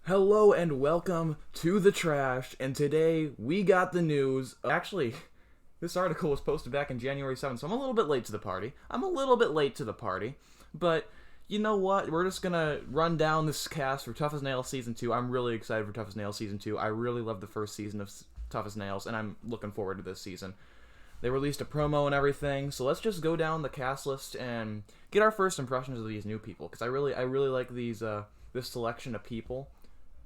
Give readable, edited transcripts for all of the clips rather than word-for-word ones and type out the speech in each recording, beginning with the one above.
Hello and welcome to the trash, and today we got the news. Actually, this article was posted back in January 7th, so I'm a little bit late to the party. But you know what? We're just gonna run down this cast for Tough as Nails Season 2. I'm really excited for Tough as Nails Season 2. I really loved the first season of Tough as Nails, and I'm looking forward to this season. They released a promo and everything, so let's just go down the cast list and get our first impressions of these new people, because I really like this selection of people.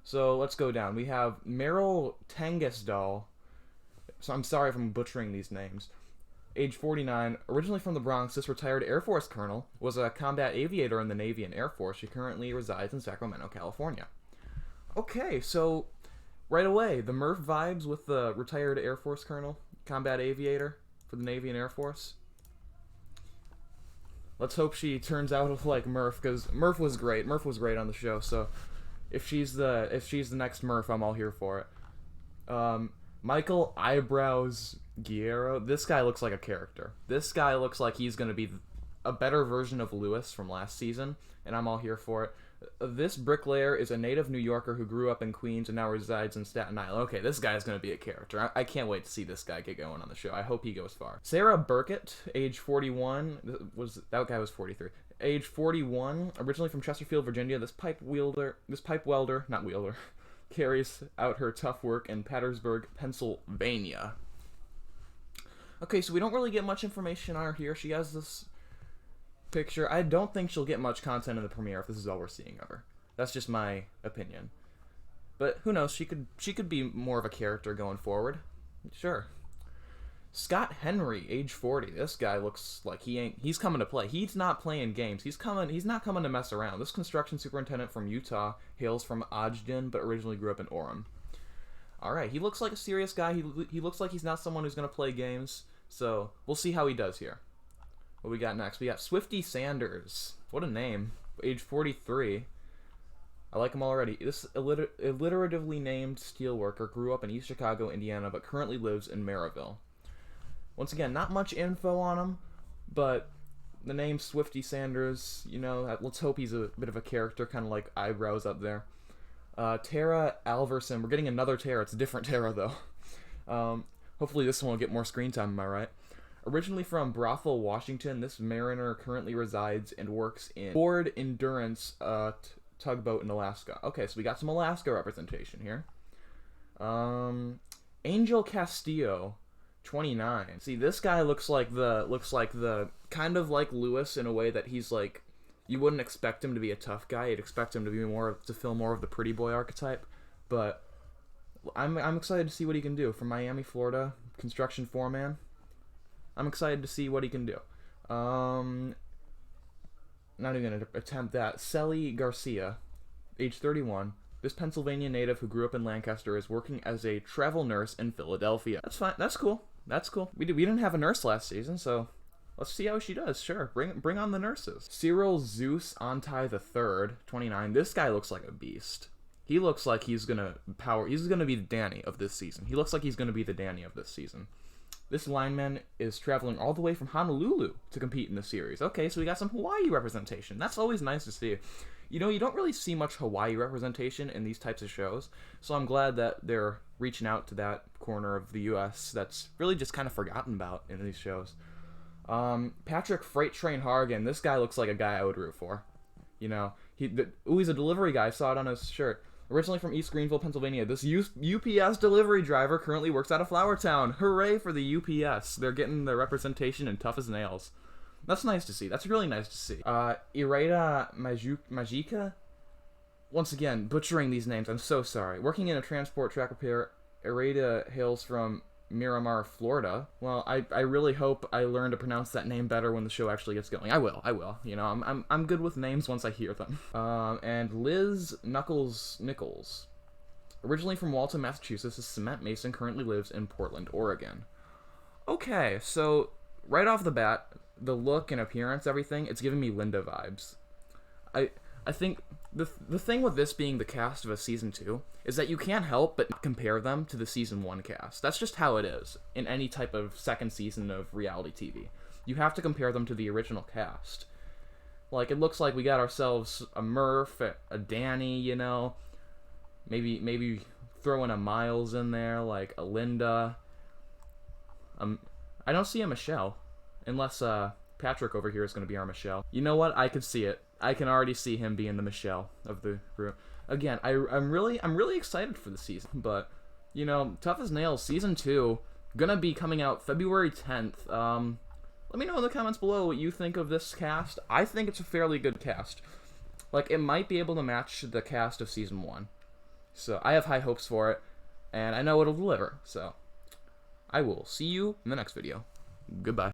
So let's go down. We have Meryl Tanges. So I'm sorry if I'm butchering these names. Age 49, originally from the Bronx, this retired Air Force colonel was a combat aviator in the Navy and Air Force. She currently resides in Sacramento, California. Okay, so right away, the Murph vibes with the retired Air Force colonel, combat aviator for the Navy and Air Force. Let's hope she turns out like Murph, because Murph was great. Murph was great on the show, so if she's the next Murph, I'm all here for it. Michael Eyebrows Guerrero. This guy looks like a character. This guy looks like he's gonna be a better version of Lewis from last season, and I'm all here for it. This bricklayer is a native New Yorker who grew up in Queens and now resides in Staten Island. Okay, this guy's gonna be a character. I can't wait to see this guy get going on the show. I hope he goes far. Sarah Burkett, age 41, that guy was 43. Age 41, originally from Chesterfield, Virginia, this pipe welder, carries out her tough work in Pattersburg, Pennsylvania. Okay, so we don't really get much information on her here. She has this picture. I don't think she'll get much content in the premiere if this is all we're seeing of her. That's just my opinion. But who knows? She could be more of a character going forward. Sure. Scott Henry, age 40. This guy looks like he's coming to play. He's not playing games. He's not coming to mess around. This construction superintendent from Utah hails from Ogden, but originally grew up in Orem. Alright, he looks like a serious guy. He looks like he's not someone who's going to play games. So, we'll see how he does here. What we got next? We got Swifty Sanders. What a name. Age 43. I like him already. This alliteratively named steelworker grew up in East Chicago, Indiana, but currently lives in Maryville. Once again, not much info on him, but the name Swifty Sanders, let's hope he's a bit of a character, kind of like Eyebrows up there. Tara Alverson. We're getting another Tara. It's a different Tara, though. Hopefully this one will get more screen time, am I right? Originally from Bothell, Washington, this mariner currently resides and works in Ford Endurance tugboat in Alaska. Okay, so we got some Alaska representation here. Angel Castillo, 29. See, this guy looks like the kind of like Lewis in a way that he's like, you wouldn't expect him to be a tough guy. You'd expect him to fill more of the pretty boy archetype. But I'm excited to see what he can do. From Miami, Florida, construction foreman. I'm excited to see what he can do. Not even gonna attempt that. Sally Garcia, age 31. This Pennsylvania native who grew up in Lancaster is working as a travel nurse in Philadelphia. That's fine. That's cool. We didn't have a nurse last season, so let's see how she does. Sure, bring on the nurses. Cyril Zeus Antai III, 29. This guy looks like a beast. He looks like he's gonna be the Danny of this season. This lineman is traveling all the way from Honolulu to compete in the series. Okay, so we got some Hawaii representation. That's always nice to see. You don't really see much Hawaii representation in these types of shows, so I'm glad that they're reaching out to that corner of the U.S. that's really just kind of forgotten about in these shows. Patrick Freight Train Hargan. This guy looks like a guy I would root for. He's a delivery guy. I saw it on his shirt. Originally from East Greenville, Pennsylvania, this UPS delivery driver currently works out of Flourtown. Hooray for the UPS. They're getting the representation in Tough as Nails. That's nice to see. That's really nice to see. Ireda Majika? Once again, butchering these names. I'm so sorry. Working in a transport track repair, Ireda hails from Miramar, Florida. Well, I really hope I learn to pronounce that name better when the show actually gets going. I will. I'm good with names once I hear them. And Liz Nichols. Originally from Walton, Massachusetts, this cement mason currently lives in Portland, Oregon. Okay, so right off the bat, the look and appearance, everything, it's giving me Linda vibes. I think the thing with this being the cast of a season 2 is that you can't help but compare them to the season 1 cast. That's just how it is in any type of second season of reality TV. You have to compare them to the original cast. Like, it looks like we got ourselves a Murph, a Danny, Maybe throw in a Miles in there, like a Linda. I don't see a Michelle, unless Patrick over here is going to be our Michelle. You know what? I can see it. I can already see him being the Michelle of the group. Again, I'm really excited for the season, but you know, Tough as Nails season 2 gonna be coming out February 10th. Let me know in the comments below what you think of this cast. I think it's a fairly good cast. Like, it might be able to match the cast of season 1. So I have high hopes for it, and I know it'll deliver. So I will see you in the next video. Goodbye.